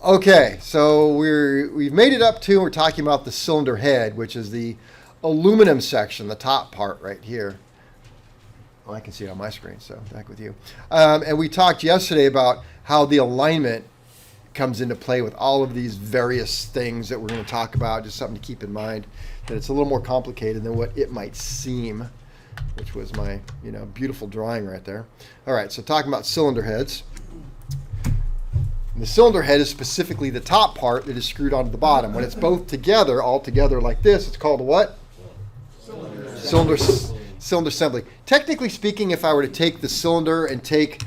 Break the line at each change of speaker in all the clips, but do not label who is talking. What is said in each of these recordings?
Okay, so we've made it up to, we're talking about the cylinder head, which is the aluminum section, the top part right here. Well, I can see it on my screen, so back with you. And we talked yesterday about how the alignment comes into play with all of these various things that we're going to talk about. Just something to keep in mind, that it's a little more complicated than what it might seem, which was my beautiful drawing right there. All right, so talking about cylinder heads. And the cylinder head is specifically the top part that is screwed onto the bottom. When it's both together, all together like this, it's called a what? Cylinder assembly. Technically speaking, if I were to take the cylinder and take,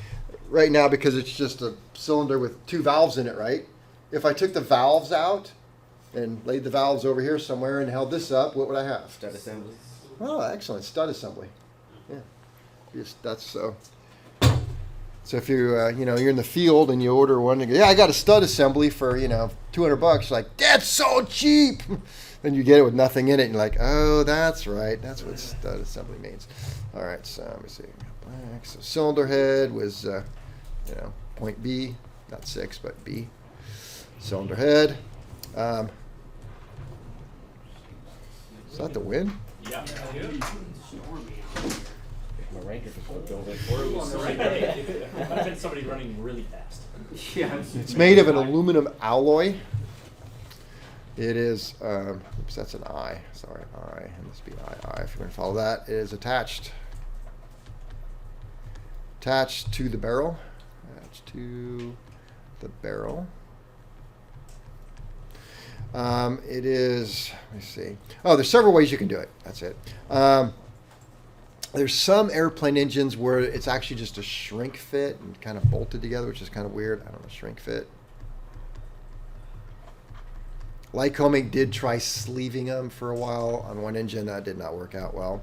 right now because it's just a cylinder with two valves in it, right? If I took the valves out and laid the valves over here somewhere and held this up, what would I have?
Stud assembly.
Oh, excellent. Stud assembly. Yeah. That's so. So if you're in the field and you order one, and you go, I got a stud assembly for $200. You're like, that's so cheap. Then you get it with nothing in it, and you're like, oh, that's right. That's what stud assembly means. All right, so let me see. Black. So cylinder head was, point B, not 6, but B. Cylinder head. Is that the wind?
Yeah.
My ranker just won't build it.
Or it was might have been somebody running really fast.
Yeah.
It's made of an aluminum alloy. It is, oops, that's an I. Sorry, I. It must be I. If you're going to follow that, it is attached to the barrel. Attached to the barrel. It is, let me see. Oh, there's several ways you can do it. That's it. There's some airplane engines where it's actually just a shrink fit and kind of bolted together, which is kind of weird. I don't know, shrink fit. Lycoming did try sleeving them for a while on one engine. That did not work out well.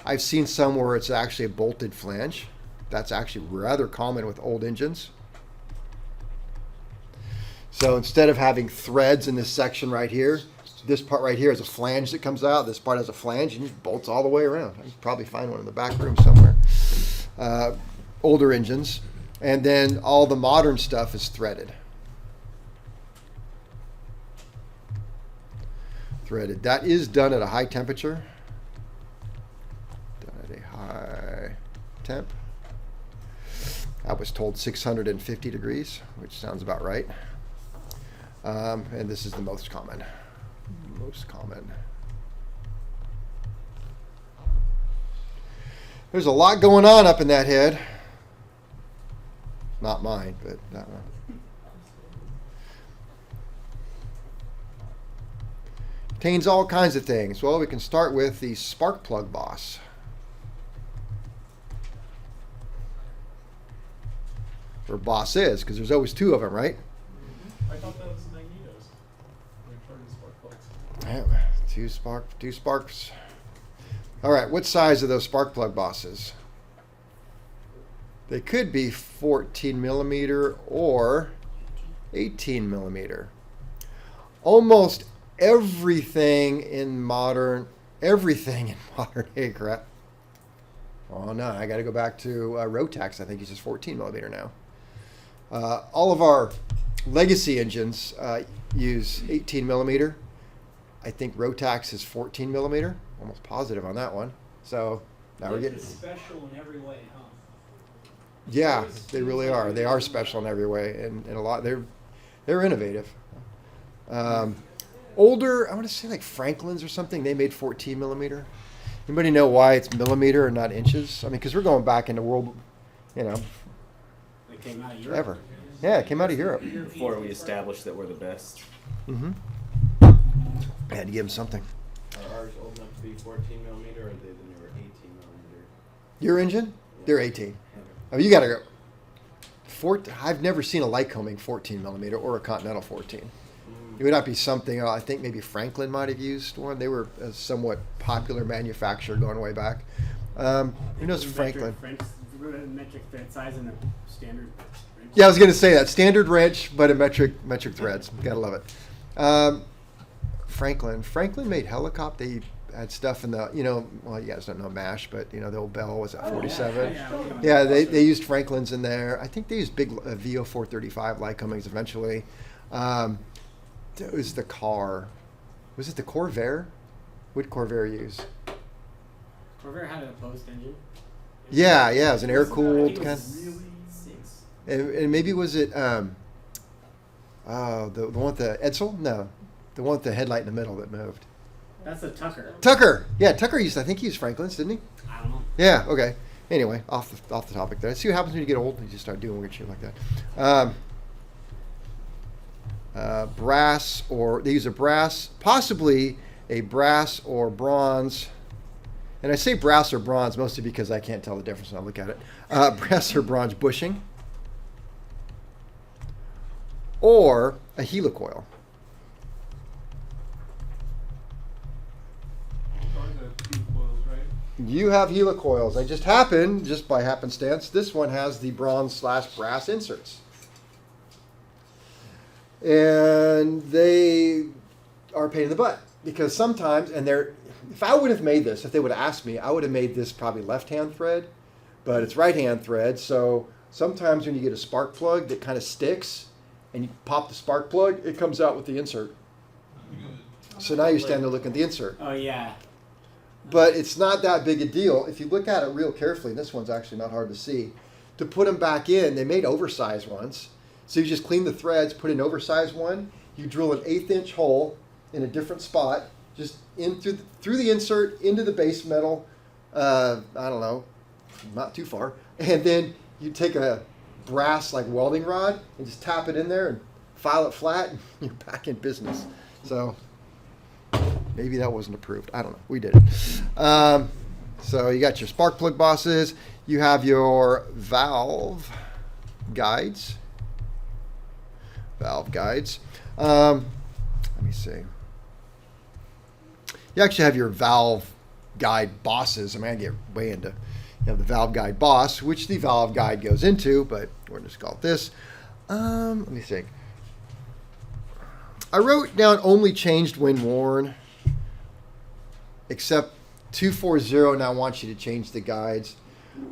I've seen some where it's actually a bolted flange. That's actually rather common with old engines. So instead of having threads in this section right here, this part right here is a flange that comes out. This part has a flange and just bolts all the way around. I can probably find one in the back room somewhere. Older engines. And then all the modern stuff is threaded. Threaded. That is done at a high temperature. Done at a high temp. I was told 650 degrees, which sounds about right. And this is the most common. There's a lot going on up in that head. Not mine, but that one. Contains all kinds of things. Well, we can start with the spark plug boss. Or boss is, because there's always two of them, right?
I thought that was magnetos. Spark plugs.
Yeah, two sparks. All right, what size are those spark plug bosses? They could be 14 millimeter or 18 millimeter. Almost everything in modern aircraft. Oh no, I got to go back to Rotax. I think he's just 14 millimeter now. All of our legacy engines use 18 millimeter. I think Rotax is 14 millimeter. Almost positive on that one. So now we're getting
special in every way, huh?
Yeah, they really are. They are special in every way, and a lot. They're innovative. Older, I want to say like Franklin's or something. They made 14 millimeter. Anybody know why it's millimeter and not inches? I mean, because we're going back into world,
They came out of Europe.
ever. Yeah, it came out of Europe.
Before we established that we're the best.
Mm-hmm. I had to give them something.
Are ours old enough to be 14 millimeter, or are they the newer 18 millimeter?
Your engine? They're 18.
Okay.
Oh, you got to go. I've never seen a Lycoming 14 millimeter or a Continental 14. It would not be something, I think maybe Franklin might have used one. They were a somewhat popular manufacturer going way back. Who knows Franklin?
Metric thread size and a standard wrench.
Yeah, I was going to say that. Standard wrench, but a metric threads. Gotta love it. Franklin made helicopter. had stuff in the, well, you guys don't know MASH, but the old Bell was at 47.
Yeah,
Yeah, they used Franklin's in there. I think they used big VO 435 Lycomings eventually. It was the car. Was it the Corvair? What did Corvair use?
Corvair had a post engine.
Yeah, it was an air
I
cooled
think it
kind.
was
Really?
And maybe was it the one with the Edsel? No, the one with the headlight in the middle that moved.
That's a Tucker.
Tucker. Yeah, Tucker used. I think he used Franklin's, didn't he?
I don't know.
Yeah. Okay. Anyway, off the topic there. See what happens when you get old. You just start doing weird shit like that. Brass, or they use a brass, possibly a brass or bronze. And I say brass or bronze mostly because I can't tell the difference when I look at it. Brass or bronze bushing, or a helicoil.
Are the two coils, right?
You have helicoils. I just happened, just by happenstance, this one has the bronze/brass inserts. And they are a pain in the butt because sometimes, if I would have made this, if they would have asked me, I would have made this probably left-hand thread, but it's right-hand thread. So sometimes when you get a spark plug that kind of sticks and you pop the spark plug, it comes out with the insert. So now you're standing there looking at the insert.
Oh yeah.
But it's not that big a deal. If you look at it real carefully, and this one's actually not hard to see, to put them back in, they made oversized ones. So you just clean the threads, put an oversized one, you drill an 1/8" hole in a different spot, just in through the insert, into the base metal, I don't know, not too far, and then you take a brass like welding rod and just tap it in there and file it flat, and you're back in business. So maybe that wasn't approved. I don't know. We did it. So you got your spark plug bosses. You have your valve guides. Let me see. You actually have your valve guide bosses. I mean, I get way into, you have the valve guide boss, which the valve guide goes into, but we're just call it this. Let me think. I wrote down only changed when worn, except 240, and I want you to change the guides.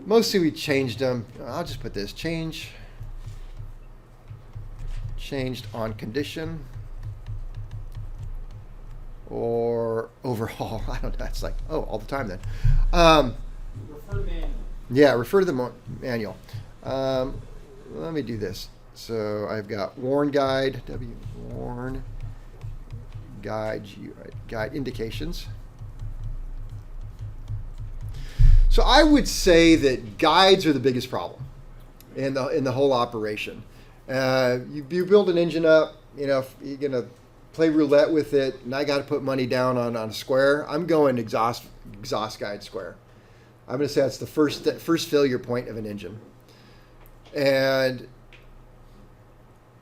Mostly we changed them. I'll just put this, changed on condition or overhaul. I don't know. It's like, all the time then.
Refer to manual.
Yeah, refer to the manual. Let me do this. So I've got worn guide, worn guide, guide indications. So I would say that guides are the biggest problem in the whole operation. You build an engine up, if you're gonna play roulette with it, and I got to put money down on a square. I'm going exhaust guide square. I'm gonna say that's the first failure point of an engine, and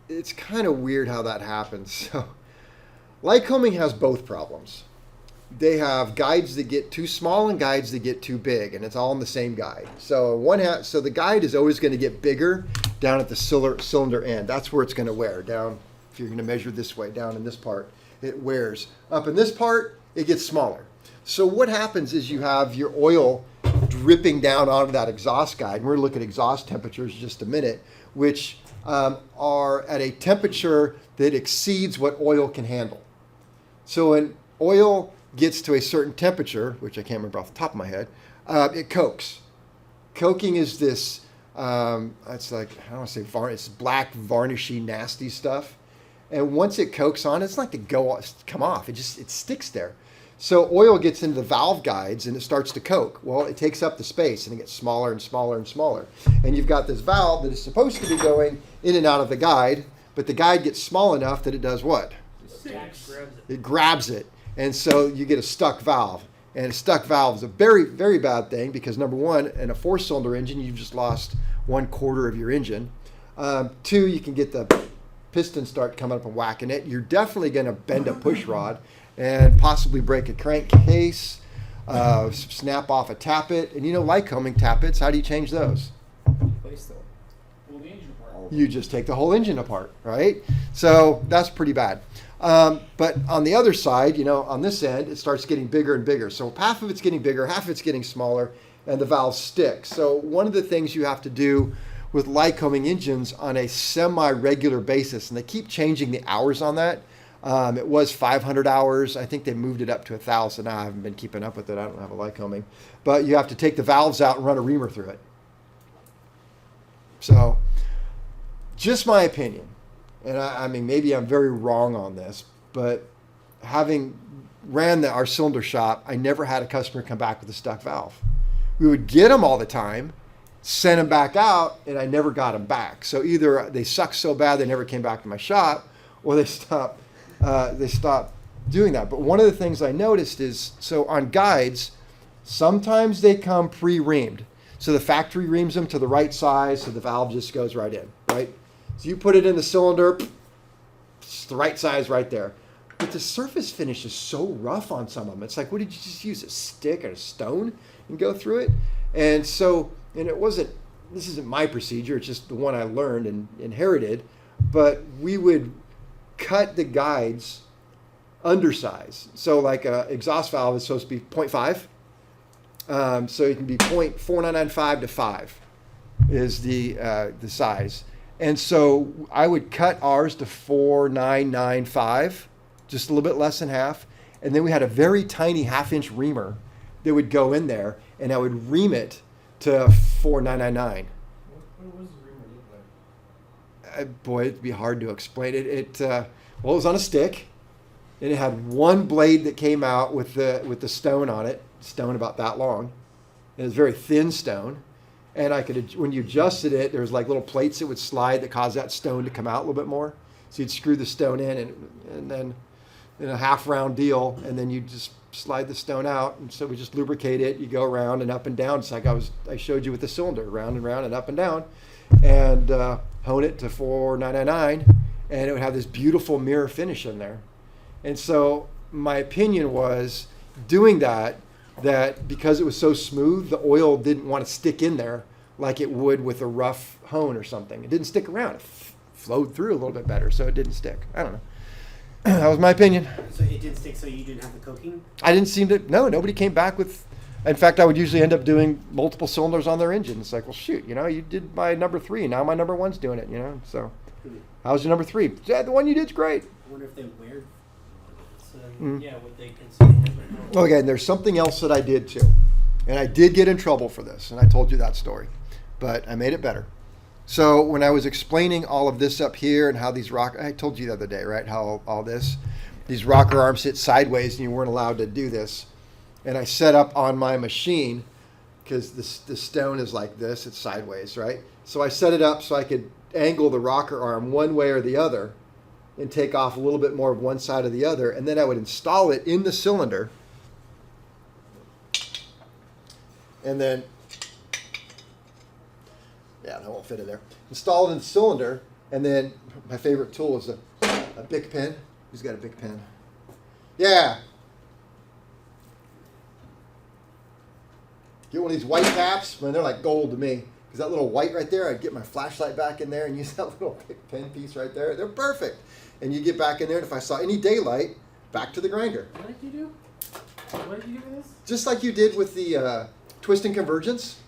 it's kind of weird how that happens. So, Lycoming has both problems. They have guides that get too small and guides that get too big, and it's all in the same guide. So so the guide is always going to get bigger down at the cylinder end. That's where it's going to wear down. If you're going to measure this way, down in this part, it wears. Up in this part, it gets smaller. So what happens is you have your oil dripping down onto that exhaust guide. And we're going to look at exhaust temperatures in just a minute, which are at a temperature that exceeds what oil can handle. So when oil gets to a certain temperature, which I can't remember off the top of my head, it cokes. Coking is this, it's like, I don't want to say it's black, varnishy, nasty stuff. And once it cokes on, it's not to come off. It sticks there. So oil gets into the valve guides and it starts to coke. Well, it takes up the space and it gets smaller and smaller and smaller. And you've got this valve that is supposed to be going in and out of the guide, but the guide gets small enough that it does what? It grabs it. And so you get a stuck valve. And a stuck valve is a very, very bad thing because, number one, in a 4-cylinder engine, you've just lost 1/4 of your engine. 2, you can get the piston start coming up and whacking it. You're definitely going to bend a push rod and possibly break a crankcase, snap off a tappet. And Lycoming tappets, how do you change those?
Place them.
Pull the engine apart.
You just take the whole engine apart, right? So that's pretty bad. But on the other side, you know, on this end, it starts getting bigger and bigger. So half of it's getting bigger, half of it's getting smaller, and the valves stick. So one of the things you have to do with Lycoming engines on a semi-regular basis, and they keep changing the hours on that. It was 500 hours. I think they moved it up to 1,000 now. I haven't been keeping up with it. I don't have a Lycoming. But you have to take the valves out and run a reamer through it. So, just my opinion. And I mean, maybe I'm very wrong on this, but having ran our cylinder shop, I never had a customer come back with a stuck valve. We would get them all the time, send them back out, and I never got them back. So either they sucked so bad they never came back to my shop, or they stopped doing that. But one of the things I noticed is, so on guides, sometimes they come pre-reamed. So the factory reams them to the right size, so the valve just goes right in, right? So you put it in the cylinder, it's the right size right there. But the surface finish is so rough on some of them. It's like, what did you just use, a stick or a stone and go through it? And so, and it wasn't, this isn't my procedure, it's just the one I learned and inherited, but we would cut the guides undersize. So like a exhaust valve is supposed to be 0.5. So it can be 0.4995 to 5 is the size. And so I would cut ours to 4995, just a little bit less than half. And then we had a very tiny 1/2-inch reamer that would go in there, and I would ream it to 4999.
What was the reamer look like?
Boy, it'd be hard to explain it. Well, it was on a stick, and it had one blade that came out with the stone on it, stone about that long. It was very thin stone, and I could, when you adjusted it, there was like little plates that would slide that caused that stone to come out a little bit more. So you'd screw the stone in, and then in a half round deal, and then you just slide the stone out, and so we just lubricate it. You go around and up and down, just like I showed you with the cylinder, round and round and up and down, and hone it to 4999, and it would have this beautiful mirror finish in there. And so my opinion was doing that because it was so smooth, the oil didn't want to stick in there like it would with a rough hone or something. It didn't stick around. It flowed through a little bit better, so it didn't stick. I don't know. That was my opinion.
So it did stick, so you didn't have the coking?
I didn't seem to, no, nobody came back with, in fact, I would usually end up doing multiple cylinders on their engine. It's like, well, shoot, you know, you did my number 3, now my number 1's doing it, you know, so. How's your number 3? Yeah, the one you did's great.
I wonder if they wear.
So,
Mm.
yeah, would they consider it?
Okay, and there's something else that I did too. And I did get in trouble for this, and I told you that story, but I made it better. So when I was explaining all of this up here and how these I told you the other day, right, how all these rocker arms sit sideways and you weren't allowed to do this. And I set up on my machine, because the stone is like this, it's sideways, right? So I set it up so I could angle the rocker arm one way or the other and take off a little bit more of one side or the other, and then I would install it in the cylinder, and then, yeah, that won't fit in there. Install it in the cylinder, and then my favorite tool is a Bic pen. Who's got a Bic pen? Yeah. Get one of these white caps. Man, they're like gold to me. Because that little white right there, I'd get my flashlight back in there and use that little Bic pen piece right there. They're perfect. And you get back in there, and if I saw any daylight, back to the grinder.
What did you do? What did you do with this?
Just like you did with the twist and convergence.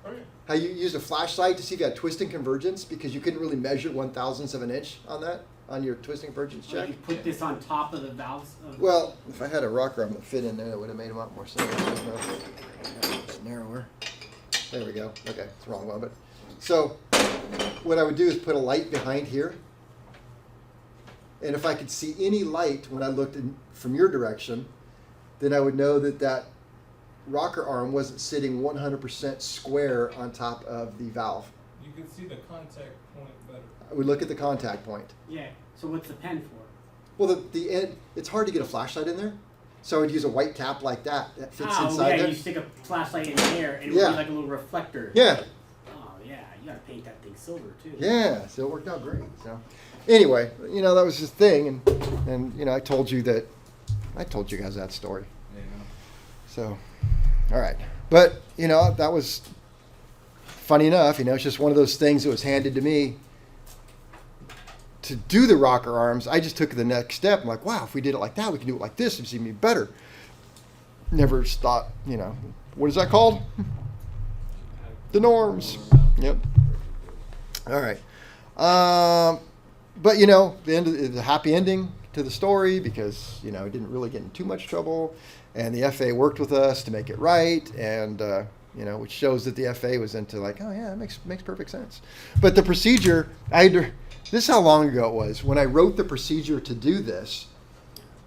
Okay.
How you used a flashlight to see if you had twist and convergence because you couldn't really measure 1/1000th of an inch on that, on your twist and convergence
So
check.
you put this on top of the valves?
Well, if I had a rocker arm that fit in there, that would have made a lot more sense. It's narrower. There we go. Okay, it's the wrong one. But so what I would do is put a light behind here. And if I could see any light when I looked from your direction, then I would know that rocker arm wasn't sitting 100% square on top of the valve.
You can see the contact point better.
I would look at the contact point.
Yeah. So what's the pen for?
Well, the end, it's hard to get a flashlight in there. So I would use a white cap like that fits
Oh,
inside
yeah,
there.
you stick a flashlight in there and it
Yeah.
would be like a little reflector.
Yeah,
Oh, yeah. You gotta paint that thing silver, too.
yeah. So it worked out great. So anyway, you know, that was his thing, and you know, I told you guys that story.
Yeah.
So, all right. But, you know, that was funny enough. You know, it's just one of those things that was handed to me to do the rocker arms, I just took the next step. I'm like, wow, if we did it like that, we can do it like this. It's even better. Never thought, what is that called? The norms. Yep. All right. But the end of the happy ending to the story, because it didn't really get in too much trouble, and the FAA worked with us to make it right, and which shows that the FAA was into like, oh yeah, it makes perfect sense. But the procedure, this is how long ago it was when I wrote the procedure to do this.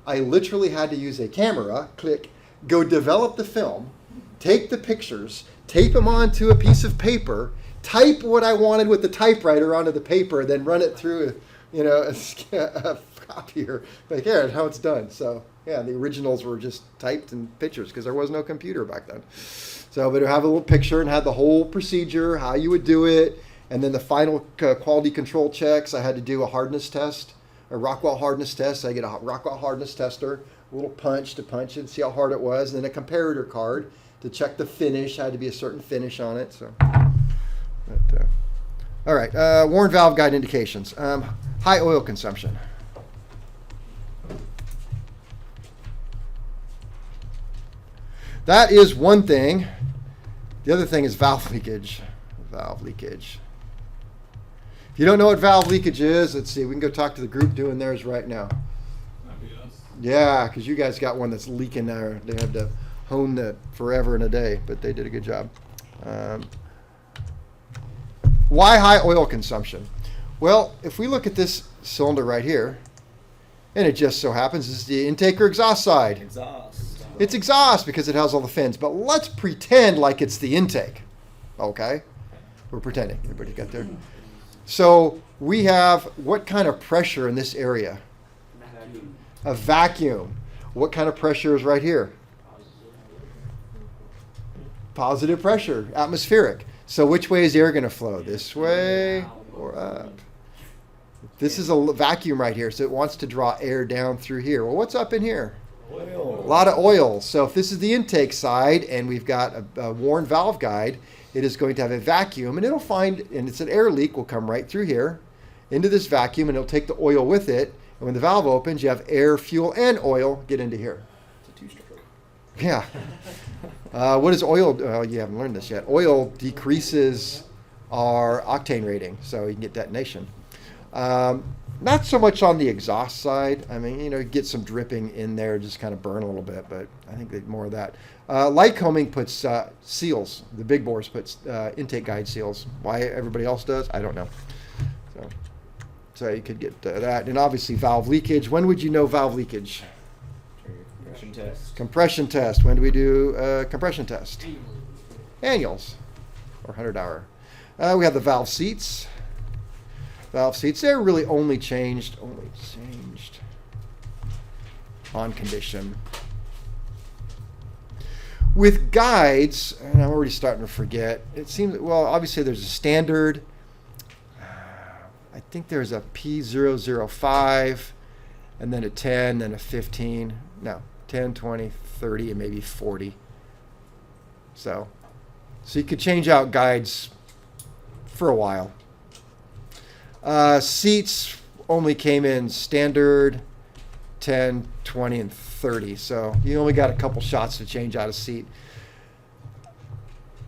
I literally had to use a camera, go develop the film, take the pictures, tape them onto a piece of paper, type what I wanted with the typewriter onto the paper, then run it through, a copier. Like, yeah, how it's done. So, yeah, the originals were just typed in pictures because there was no computer back then. So, but it would have a little picture and had the whole procedure, how you would do it, and then the final quality control checks. I had to do a hardness test, a Rockwell hardness test. So I get a Rockwell hardness tester, a little punch to punch it and see how hard it was, and then a comparator card to check the finish. Had to be a certain finish on it. So, all right. Warn valve guide indications. High oil consumption. That is one thing. The other thing is valve leakage. Valve leakage. If you don't know what valve leakage is, let's see. We can go talk to the group doing theirs right now. Yeah, because you guys got one that's leaking there. They had to hone that forever and a day, but they did a good job. Why high oil consumption? Well, if we look at this cylinder right here, and it just so happens this is the intake or exhaust side.
Exhaust.
It's exhaust because it has all the fins, but let's pretend like it's the intake. Okay? We're pretending. Everybody got there? So we have what kind of pressure in this area?
Vacuum.
A vacuum. What kind of pressure is right here? Positive pressure, atmospheric. So which way is air going to flow? This way or up? This is a vacuum right here, so it wants to draw air down through here. Well, what's up in here?
Oil.
A lot of oil. So if this is the intake side and we've got a worn valve guide, it is going to have a vacuum, and it'll find, and it's an air leak, will come right through here into this vacuum, and it'll take the oil with it. And when the valve opens, you have air, fuel, and oil get into here.
It's a two-stroke.
Yeah. What is oil? You haven't learned this yet. Oil decreases our octane rating, so you can get detonation. Not so much on the exhaust side. I mean, get some dripping in there, just kind of burn a little bit, but I think that more of that. Lycoming puts seals. The big bores puts intake guide seals. Why everybody else does, I don't know. So you could get that. And obviously valve leakage. When would you know valve leakage?
Compression test.
Compression test. When do we do compression test? Annuals or 100 hour. We have the valve seats. Valve seats, they're really only changed on condition. With guides, and I'm already starting to forget, it seems, well, obviously there's a standard. I think there's a P005, and then a 10, then a 15. No, 10, 20, 30, and maybe 40. So you could change out guides for a while. Seats only came in standard, 10, 20, and 30. So you only got a couple shots to change out a seat.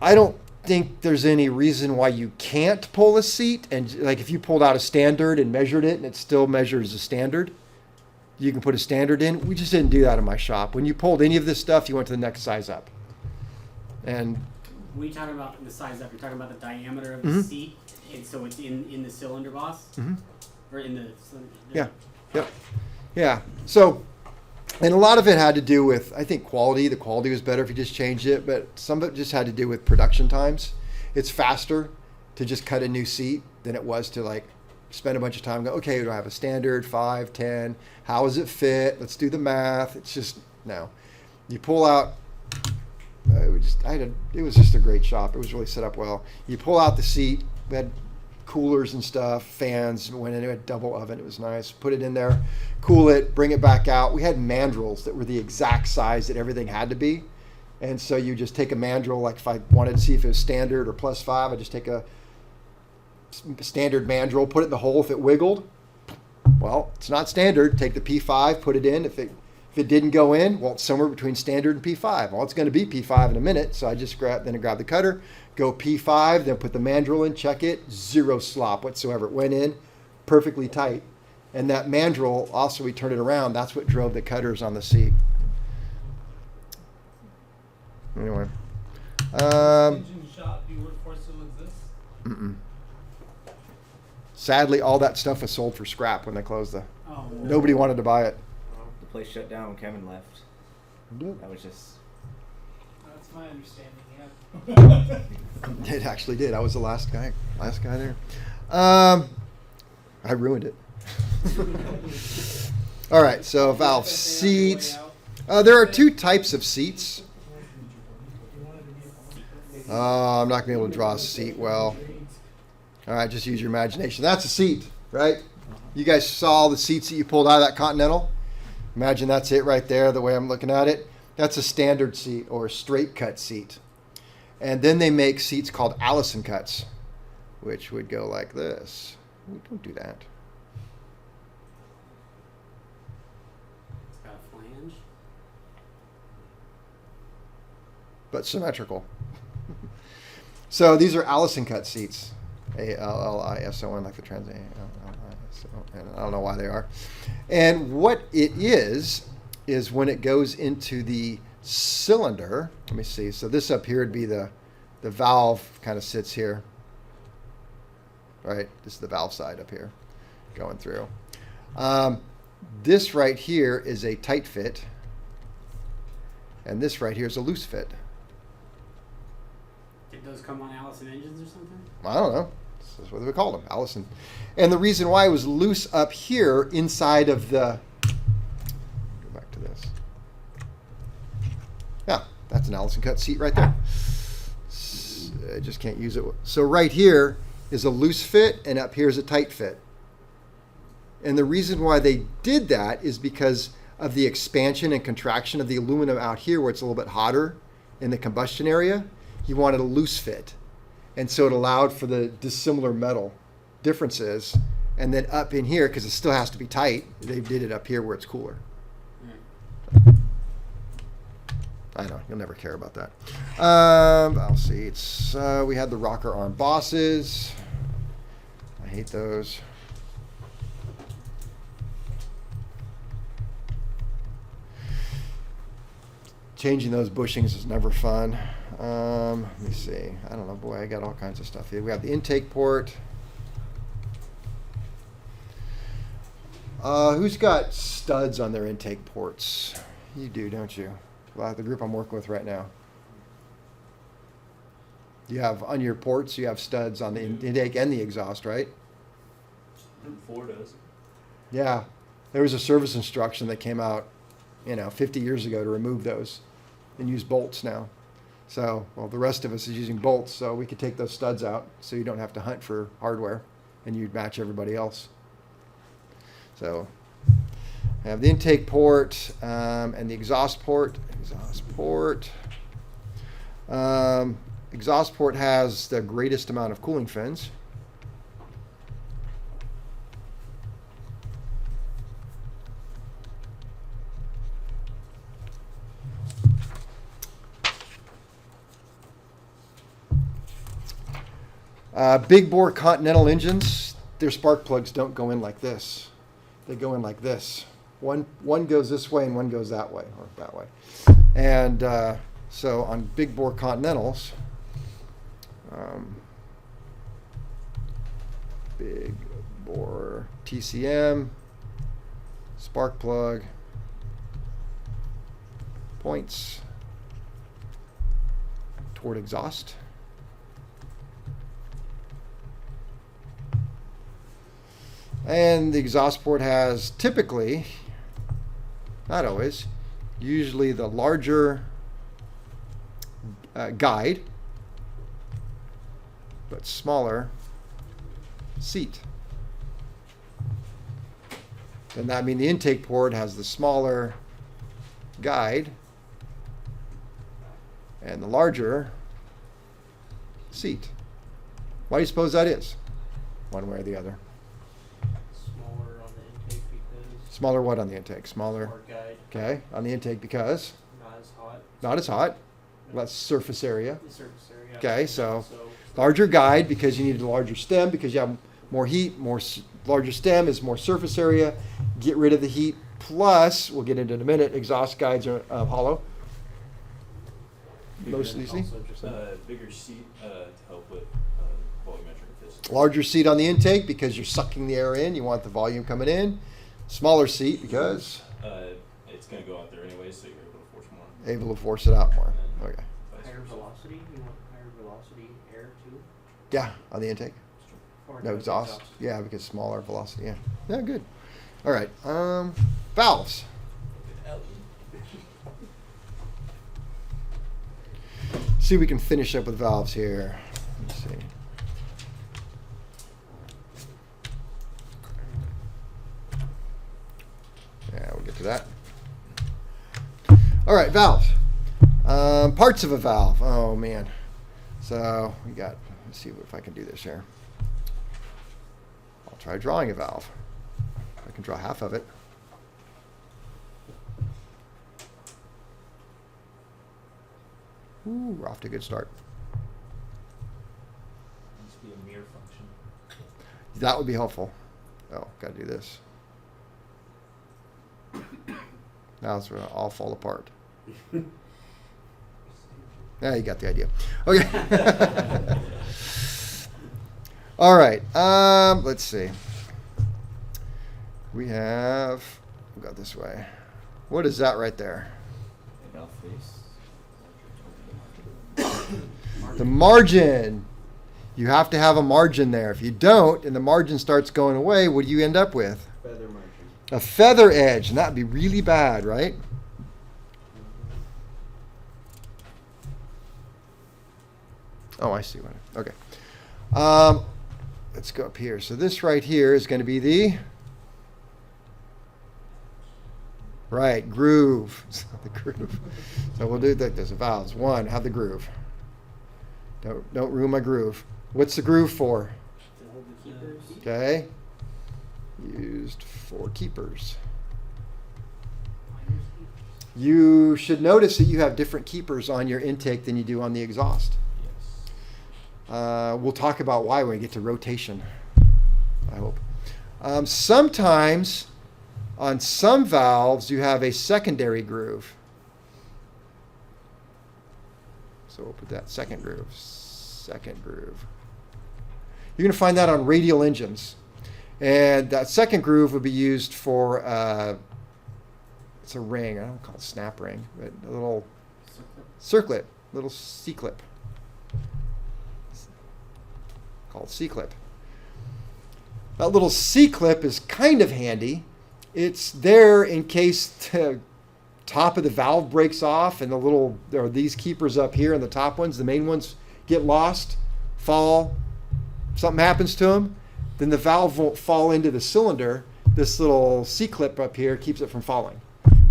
I don't think there's any reason why you can't pull a seat. And like if you pulled out a standard and measured it and it still measures a standard, you can put a standard in. We just didn't do that in my shop. When you pulled any of this stuff, you went to the next size up. And
When you talking about the size up, you're talking about the diameter of the seat, and so it's in the cylinder boss, or in the cylinder.
yeah, yep, yeah. So, and a lot of it had to do with, I think, quality. The quality was better if you just changed it, but some of it just had to do with production times. It's faster to just cut a new seat than it was to like spend a bunch of time and go, okay, do I have a standard 5, 10? How does it fit? Let's do the math. It's just, no. You pull out, it was just a great shop. It was really set up well. You pull out the seat, we had coolers and stuff, fans, went in, it had double oven. It was nice. Put it in there, cool it, bring it back out. We had mandrels that were the exact size that everything had to be. And so you just take a mandrel, like if I wanted to see if it was standard or +5, I just take a standard mandrel, put it in the hole. If it wiggled, Well, it's not standard. Take the P5, put it in. If it didn't go in, well, it's somewhere between standard and P5. Well, it's going to be P5 in a minute, so I just grab the cutter, go P5, then put the mandrel in, check it, zero slop whatsoever. It went in perfectly tight. And that mandrel, also we turned it around, that's what drove the cutters on the seat. Anyway.
Engine shop you work for still exists?
Mm-mm. Sadly, all that stuff was sold for scrap when they closed the.
Oh,
Nobody wanted to buy it.
The place shut down when Kevin left. That was just.
That's my understanding, yeah.
It actually did. I was the last guy there. I ruined it. All right, so valve seats. There are two types of seats. I'm not going to be able to draw a seat well. All right, just use your imagination. That's a seat, right? You guys saw the seats that you pulled out of that Continental? Imagine that's it right there, the way I'm looking at it. That's a standard seat or a straight cut seat. And then they make seats called Allison cuts, which would go like this. Don't do that.
It's got a flange.
But symmetrical. So these are Allison cut seats. ALLISON, like the trans-A-L-L-I-S-O-N. I don't know why they are. And what it is when it goes into the cylinder, let me see. So this up here would be the valve kind of sits here. Right? This is the valve side up here going through. This right here is a tight fit. And this right here is a loose fit.
Did those come on Allison engines or something?
I don't know. That's what they called them, Allison. And the reason why it was loose up here inside of the... Go back to this. Yeah, that's an Allison cut seat right there. I just can't use it. So right here is a loose fit, and up here is a tight fit. And the reason why they did that is because of the expansion and contraction of the aluminum out here, where it's a little bit hotter in the combustion area. You wanted a loose fit. And so it allowed for the dissimilar metal differences. And then up in here, because it still has to be tight, they did it up here where it's cooler. I know, you'll never care about that. Valve seats. We had the rocker arm bosses. I hate those. Changing those bushings is never fun. Let me see. I don't know. Boy, I got all kinds of stuff here. We have the intake port. Who's got studs on their intake ports? You do, don't you? Well, the group I'm working with right now. You have on your ports, you have studs on the intake and the exhaust, right?
Group 4 does.
Yeah. There was a service instruction that came out, 50 years ago to remove those and use bolts now. So, well, the rest of us is using bolts, so we could take those studs out so you don't have to hunt for hardware and you'd match everybody else. So, I have the intake port and the exhaust port. Exhaust port has the greatest amount of cooling fins. Big bore Continental engines, their spark plugs don't go in like this. They go in like this. One goes this way and one goes that way, or that way. And so on big bore Continentals, big bore TCM, spark plug, points toward exhaust. And the exhaust port has typically, not always, usually the larger guide, but smaller seat. Then that means the intake port has the smaller guide and the larger seat. Why do you suppose that is? One way or the other.
Smaller on the
Smaller what on the intake? Smaller.
Port guide,
Okay, on the intake because
not as hot.
not as hot, less surface area.
The surface area.
Okay, so larger guide because you need a larger stem because you have more heat. Larger stem is more surface area. Get rid of the heat. Plus, we'll get into in a minute. Exhaust guides are hollow. Most of these things.
Also just bigger seat to help with volumetric efficiency.
Larger seat on the intake because you're sucking the air in. You want the volume coming in. Smaller seat because
It's going to go out there anyway, so you're able to force more.
able to force it out more. Okay.
Higher velocity? You want higher velocity air too?
Yeah, on the intake.
Or
No exhaust. Yeah, because smaller velocity. Yeah. Yeah, good. All right. Valves. See if we can finish up with valves here. Let's see. Yeah, we'll get to that. All right, valves. Parts of a valve. Oh man. So we got. Let's see if I can do this here. I'll try drawing a valve. I can draw half of it. Ooh, we're off to a good start.
Needs to be a mirror function.
That would be helpful. Oh, gotta do this. Now it's gonna all fall apart. Yeah, you got the idea. Okay. All right. Let's see. We got this way. What is that right there?
Valve face.
The margin. You have to have a margin there. If you don't, and the margin starts going away, what do you end up with?
Feather margin.
A feather edge, and that'd be really bad, right? Oh, I see. Okay. Let's go up here. So this right here is going to be the groove. The groove. So we'll do that. There's a valves. One, have the groove. Don't ruin my groove. What's the groove for?
To hold the keepers.
Okay. Used for keepers. You should notice that you have different keepers on your intake than you do on the exhaust.
Yes.
We'll talk about why when we get to rotation, I hope. Sometimes on some valves you have a secondary groove. So we'll put that second groove. You're going to find that on radial engines. And that second groove would be used for, it's a ring. I don't call it snap ring, but a little circlet, little C-clip. Called C-clip. That little C-clip is kind of handy. It's there in case the top of the valve breaks off and there are these keepers up here and the top ones, the main ones, get lost, fall, something happens to them, then the valve won't fall into the cylinder. This little C-clip up here keeps it from falling,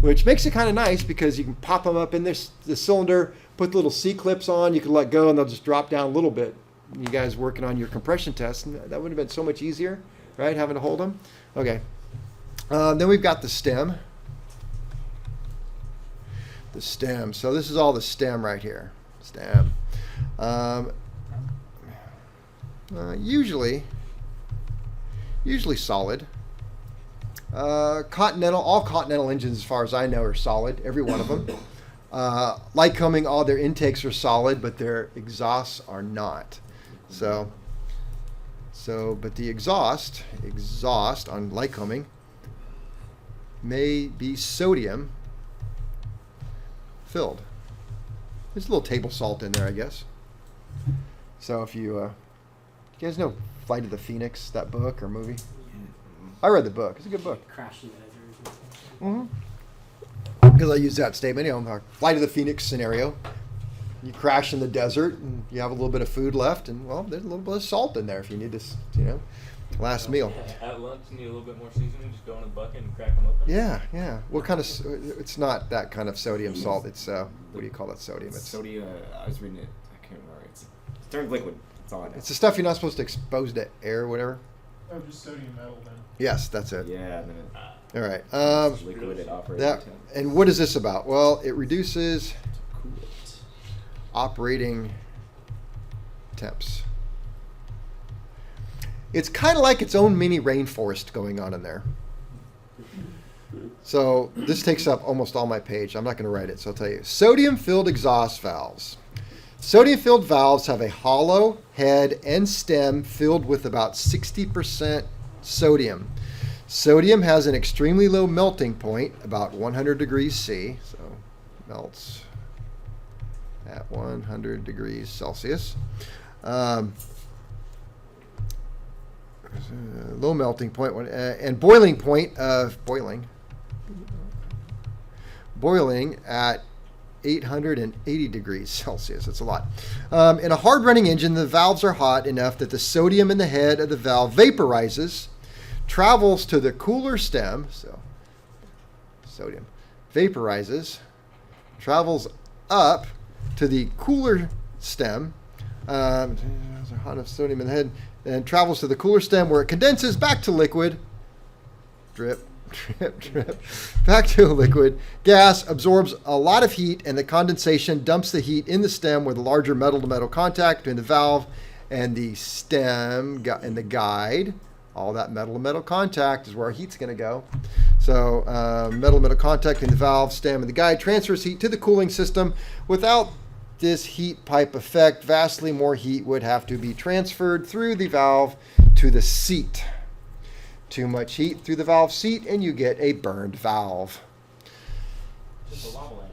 which makes it kind of nice because you can pop them up in the cylinder, put the little C-clips on, you can let go and they'll just drop down a little bit. You guys working on your compression tests, that would have been so much easier, right, having to hold them. Okay. Then we've got the stem. The stem. So this is all the stem right here. Stem. Usually solid. All Continental engines, as far as I know, are solid. Every one of them. Lycoming, all their intakes are solid, but their exhausts are not. So, but the exhaust on Lycoming may be sodium filled. There's a little table salt in there, I guess. So if you guys know Flight of the Phoenix, that book or movie? I read the book. It's a good book.
Crash in the desert.
Mm-hmm. Because I use that statement, Flight of the Phoenix scenario. You crash in the desert and you have a little bit of food left, and well, there's a little bit of salt in there if you need this, last meal.
At lunch, you need a little bit more seasoning. Just go in a bucket and crack them open.
Yeah. What kind of? It's not that kind of sodium salt. It's what do you call that sodium? It's
Sodium. I was reading it. I can't remember. It turns liquid. That's all I know.
It's the stuff you're not supposed to expose to air or whatever.
Oh, just sodium metal then.
Yes, that's it.
Yeah. And then
All right.
Liquid at operating
That
temp.
and what is this about? Well, it reduces
Cool it.
operating temps. It's kind of like its own mini rainforest going on in there. So this takes up almost all my page. I'm not going to write it, so I'll tell you. Sodium-filled exhaust valves. Sodium-filled valves have a hollow head and stem filled with about 60% sodium. Sodium has an extremely low melting point, about 100 degrees C, so melts at 100 degrees Celsius. Low melting point and boiling point of boiling at 880 degrees Celsius. That's a lot. In a hard running engine, the valves are hot enough that the sodium in the head of the valve vaporizes, travels to the cooler stem, so sodium vaporizes, travels up to the cooler stem, hot enough sodium in the head, and travels to the cooler stem where it condenses back to liquid. Drip, drip, drip. Back to a liquid. Gas absorbs a lot of heat, and the condensation dumps the heat in the stem where the larger metal-to-metal contact between the valve and the stem and the guide. All that metal-to-metal contact is where our heat's going to go. So metal-to-metal contact between the valve, stem, and the guide transfers heat to the cooling system. Without this heat pipe effect, vastly more heat would have to be transferred through the valve to the seat. Too much heat through the valve seat, and you get a burned valve.
Just a lava lamp.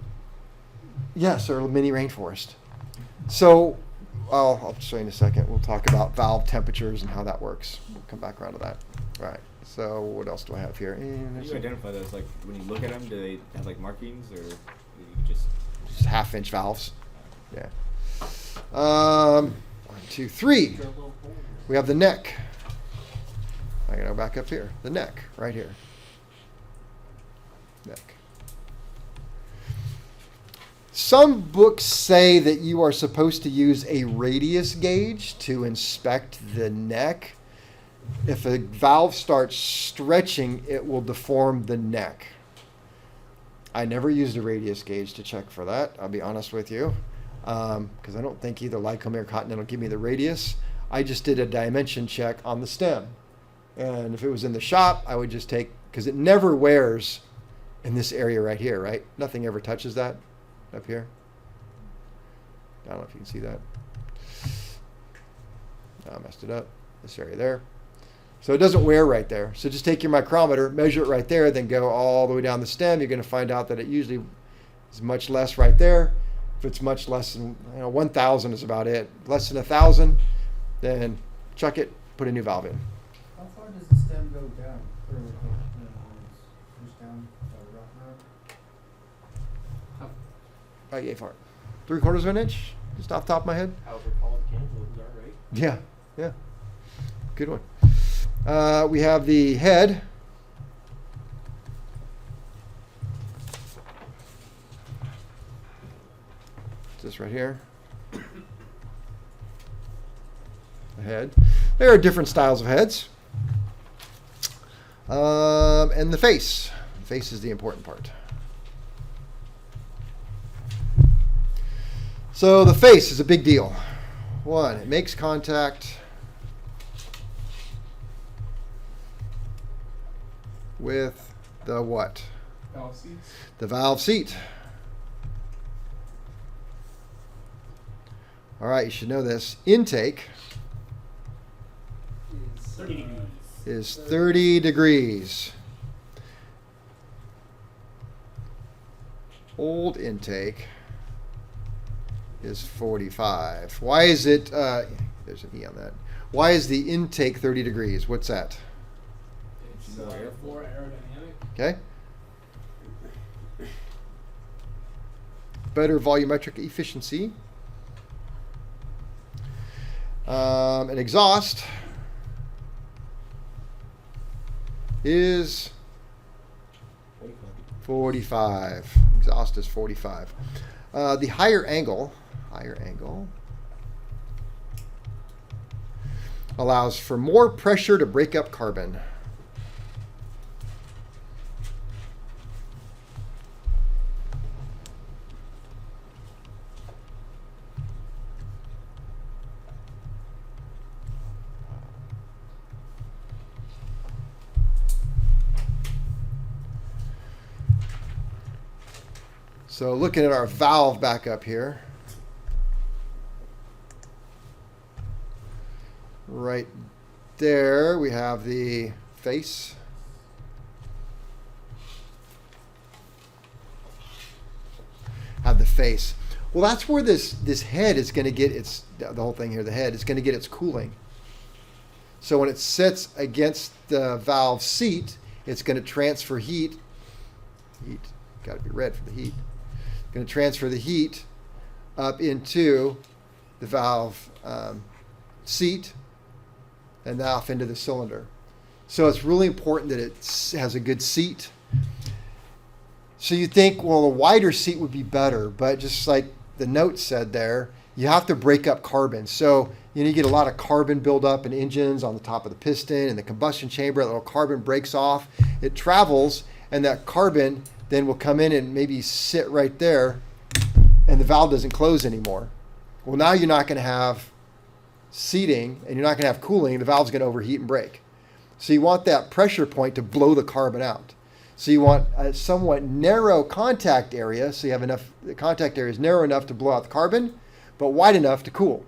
Yes, or a mini rainforest. So, I'll show you in a second. We'll talk about valve temperatures and how that works. We'll come back around to that. All right. So, what else do I have here?
How do you identify those? Like, when you look at them, do they have like markings, or do you just?
Just half-inch valves. Yeah. 1, 2, 3. We have the neck. I gotta go back up here. The neck, right here. Neck. Some books say that you are supposed to use a radius gauge to inspect the neck. If a valve starts stretching, it will deform the neck. I never used a radius gauge to check for that, I'll be honest with you, because I don't think either Lycoming or Continental give me the radius. I just did a dimension check on the stem. And if it was in the shop, I would just take, because it never wears in this area right here, right? Nothing ever touches that up here. I don't know if you can see that. I messed it up. This area there. So it doesn't wear right there. So just take your micrometer, measure it right there, then go all the way down the stem. You're going to find out that it usually is much less right there. If it's much less than 1,000 is about it. Less than 1,000, then chuck it, put a new valve in.
How far does the stem go down? Just down rough road?
About yay far. 3/4 of an inch, just off the top of my head.
However tall the cantaloupes are, right?
Yeah, yeah. Good one. We have the head. This right here. The head. There are different styles of heads. And the face. The face is the important part. So the face is a big deal. One, it makes contact with the what?
Valve seats.
The valve seat. All right, you should know this. Intake
30 degrees.
is 30 degrees. Old intake is 45. Why is it, there's an E on that. Why is the intake 30 degrees? What's that?
It's more aerodynamic.
Okay. Better volumetric efficiency. An exhaust is 45. Exhaust is 45. The higher angle allows for more pressure to break up carbon. So looking at our valve back up here. Right there we have the face. Have the face. Well, that's where this head is going to get its, the whole thing here, the head is going to get its cooling. So when it sits against the valve seat, it's going to transfer heat. Got to be red for the heat. Going to transfer the heat up into the valve seat and off into the cylinder. So it's really important that it has a good seat. So you think, well, a wider seat would be better, but just like the note said there, you have to break up carbon. So you get a lot of carbon buildup in engines on the top of the piston and the combustion chamber. That little carbon breaks off. It travels, and that carbon then will come in and maybe sit right there, and the valve doesn't close anymore. Well, now you're not going to have seating, and you're not going to have cooling. The valve's going to overheat and break. So you want that pressure point to blow the carbon out. So you want a somewhat narrow contact area, so you have enough, the contact area is narrow enough to blow out the carbon, but wide enough to cool.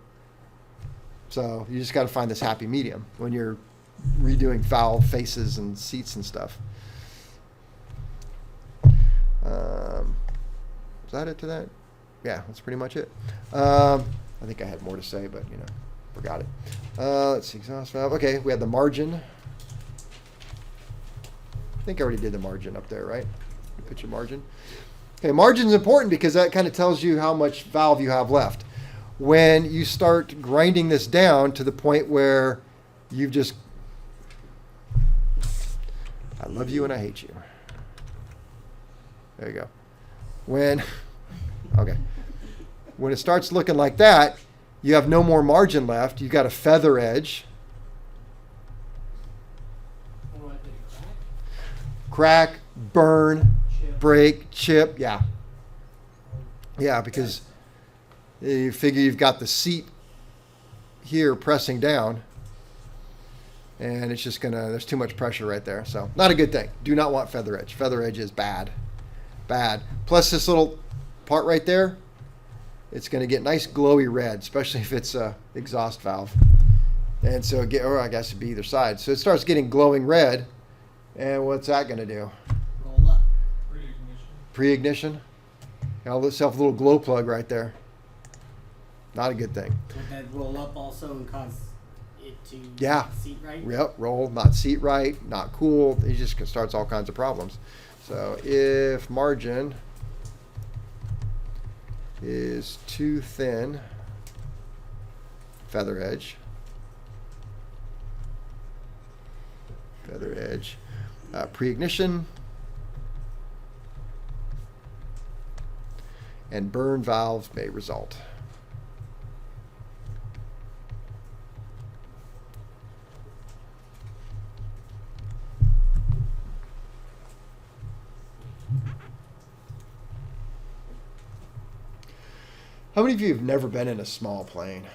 So you just got to find this happy medium when you're redoing valve faces and seats and stuff. Is that it to that? Yeah, that's pretty much it. I think I had more to say, but forgot it. Let's see, exhaust valve. Okay, we had the margin. I think I already did the margin up there, right? You put your margin. Okay, margin's important because that kind of tells you how much valve you have left. When you start grinding this down to the point where you've just, I love you and I hate you. There you go. When it starts looking like that, you have no more margin left. You've got a feather edge. Crack, burn, break, chip, yeah. Yeah, because you figure you've got the seat here pressing down, and it's just there's too much pressure right there. So not a good thing. Do not want feather edge. Feather edge is bad. Bad. Plus this little part right there, it's going to get nice glowy red, especially if it's a exhaust valve. And so or I guess it'd be either side. So it starts getting glowing red. And what's that going to do?
Roll up.
Pre-ignition. Let's have a little glow plug right there. Not a good thing.
Would that roll up also and cause it to seat right?
Yep, roll, not seat right, not cool. It just starts all kinds of problems. So if margin is too thin, feather edge, pre-ignition, and burn valves may result. How many of you have never been in a small plane?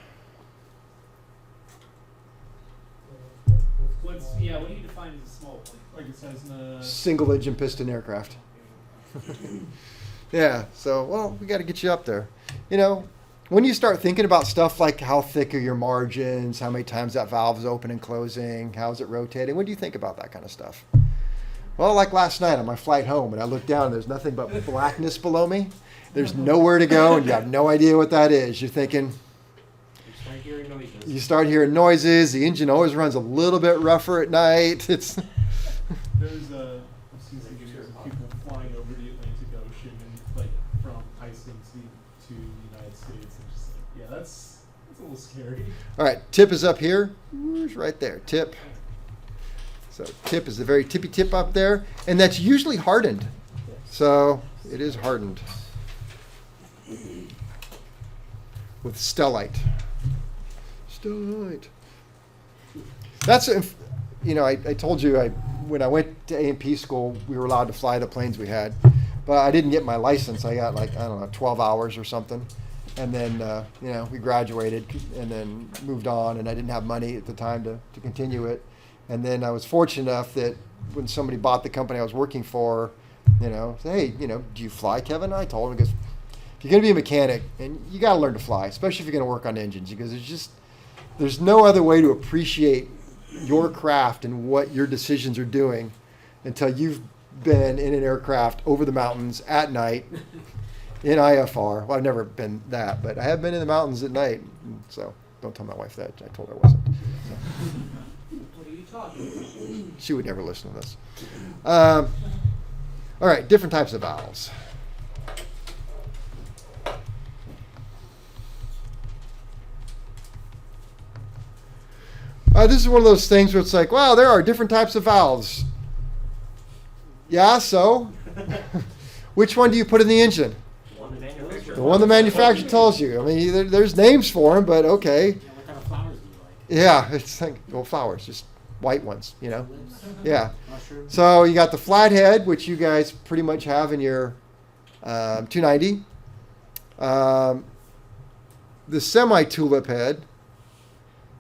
What do you define as a small plane? Like it says in the
Single engine piston aircraft. Yeah, so, well, we got to get you up there. When you start thinking about stuff like how thick are your margins, how many times that valve is open and closing, how's it rotating, when do you think about that kind of stuff? Well, like last night on my flight home, and I looked down and there's nothing but blackness below me. There's nowhere to go, and you have no idea what that is. You're thinking, you start hearing noises. The engine always runs a little bit rougher at night.
there's I've seen some videos of people flying over the Atlantic Ocean and from Iceland to the United States, and just that's a little scary.
All right, tip is up here. It's right there, tip. So tip is the very tippy tip up there, and that's usually hardened. So it is hardened with stellite. Stellite. That's I told you when I went to AMP school, we were allowed to fly the planes we had, but I didn't get my license. I got 12 hours or something, and then we graduated and then moved on, and I didn't have money at the time to continue it. And then I was fortunate enough that when somebody bought the company I was working for, Say, hey, do you fly, Kevin? I told him, because if you're going to be a mechanic, and you got to learn to fly, especially if you're going to work on engines, because there's no other way to appreciate your craft and what your decisions are doing until you've been in an aircraft over the mountains at night in IFR. Well, I've never been that, but I have been in the mountains at night. So don't tell my wife that. I told her I wasn't. So.
What are you talking about?
She would never listen to this. All right, different types of valves. This is one of those things where it's like, wow, there are different types of valves. Yeah, so? Which one do you put in the engine?
One the manufacturer.
The one the manufacturer tells you. I mean, there's names for them, but okay.
Yeah, what kind of flowers do you like?
Yeah, it's like, well, flowers, just white ones, Yeah.
Mushrooms?
So you got the flathead, which you guys pretty much have in your 290. The semi-tulip head,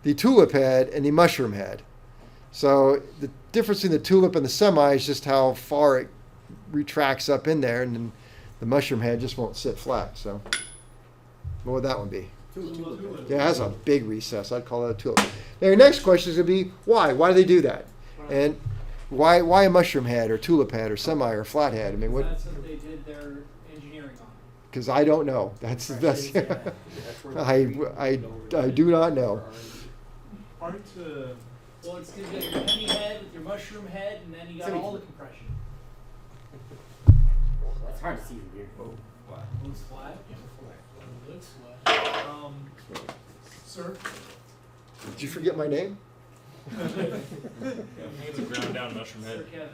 the tulip head, and the mushroom head. So the difference between the tulip and the semi is just how far it retracts up in there, and then the mushroom head just won't sit flat. So what would that one be? Yeah, it has a big recess. I'd call it a tulip. Now your next question is going to be why? Why do they do that? And why a mushroom head or tulip head or semi or flathead? I mean, what?
That's what they did their engineering on.
Because I don't know. That's I do not know.
Hard to.
Well, it's because you got your penny head with your mushroom head, and then you got all the compression.
That's hard to see from here.
It looks flat. It looks flat. Sir.
Did you forget my name?
It's a ground down mushroom
Sir
head.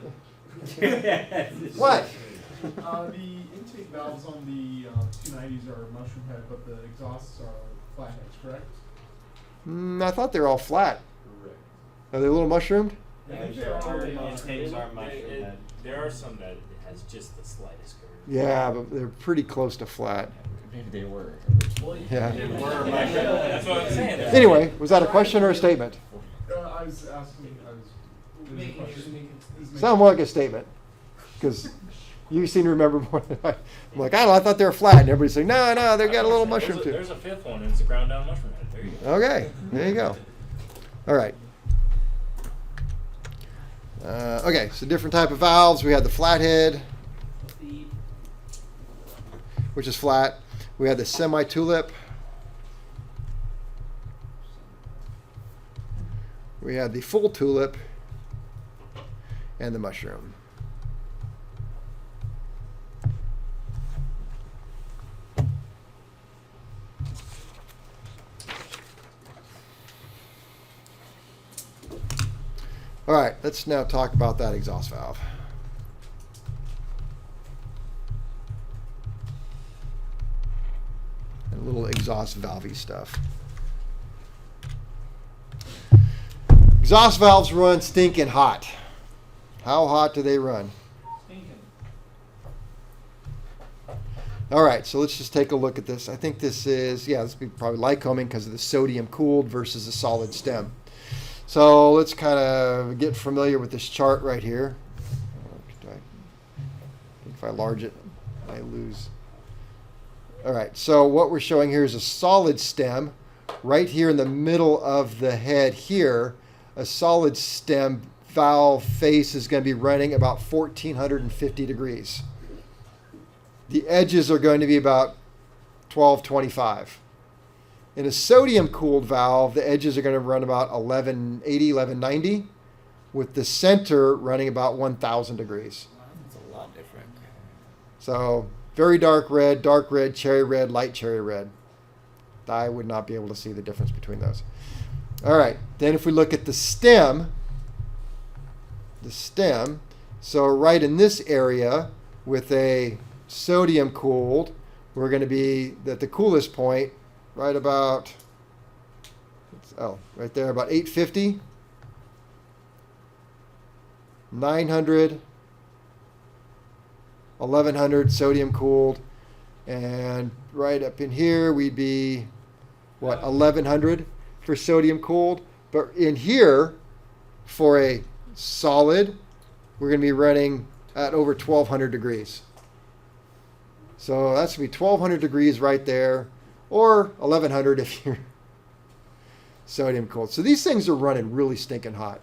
Kevin.
What?
The intake valves on the 290s are mushroom head, but the exhausts are flatheads, correct?
I thought they were all flat.
Correct.
Are they a little mushroomed?
I think
Yeah,
they're all
our
mushroom.
intakes are mushroom head.
There are some that has just the slightest curve.
Yeah, but they're pretty close to flat.
Maybe they were.
Yeah.
That's what I'm saying.
Anyway, was that a question or a statement?
I was asking. It was a question.
Sound more like a statement, because you seem to remember more than I. I'm like, I don't know, I thought they were flat, and everybody's saying, no, they've got a little mushroom too.
There's a fifth one, and it's a ground down mushroom head. There you go.
Okay, there you go. All right. Okay, so different type of valves. We had the flathead, which is flat. We had the semi-tulip. We had the full tulip and the mushroom. All right, let's now talk about that exhaust valve. And a little exhaust valve-y stuff. Exhaust valves run stinking hot. How hot do they run?
Stinking.
All right, so let's just take a look at this. I think this is, this would be probably Lycoming because of the sodium cooled versus the solid stem. So let's kind of get familiar with this chart right here. I think if I enlarge it, I lose. All right, so what we're showing here is a solid stem. Right here in the middle of the head here, a solid stem valve face is going to be running about 1450 degrees. The edges are going to be about 1225. In a sodium-cooled valve, the edges are going to run about 1180, 1190, with the center running about 1000 degrees.
It's a lot different.
So very dark red, cherry red, light cherry red. I would not be able to see the difference between those. All right, then if we look at the stem, so right in this area with a sodium-cooled, we're going to be at the coolest point, right about, right there, about 850, 900, 1100 sodium cooled, and right up in here we'd be, 1100 for sodium cooled. But in here, for a solid, we're going to be running at over 1200 degrees. So that's going to be 1200 degrees right there, or 1100 if you're sodium cold. So these things are running really stinking hot.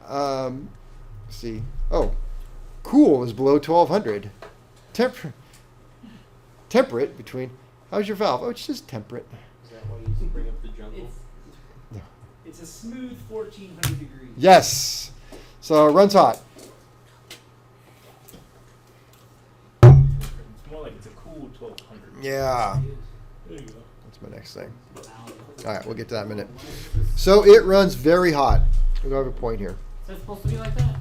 Let's see. Oh, cool is below 1200. Temperate between. How's your valve? Oh, it's just temperate.
Is that why you bring up the jungle?
It's a smooth 1400 degrees.
Yes. So it runs hot.
It's more like it's a cool 1200.
Yeah.
There you go.
That's my next thing. All right, we'll get to that in a minute. So it runs very hot. We have a point here.
Is that supposed to be like that?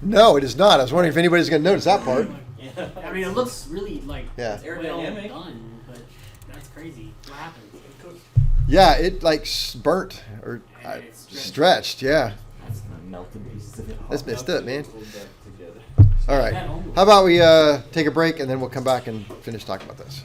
No, it is not. I was wondering if anybody's going to notice that part.
Yeah. I mean, it looks really like
Yeah.
well
Aerodynamic.
done, but that's crazy. What happened?
Yeah, it like burnt or
And it's
stretched. Yeah,
That's gonna melt the pieces of it off.
that's messed up, man.
Hold that together.
All right. How about we take a break and then we'll come back and finish talking about this.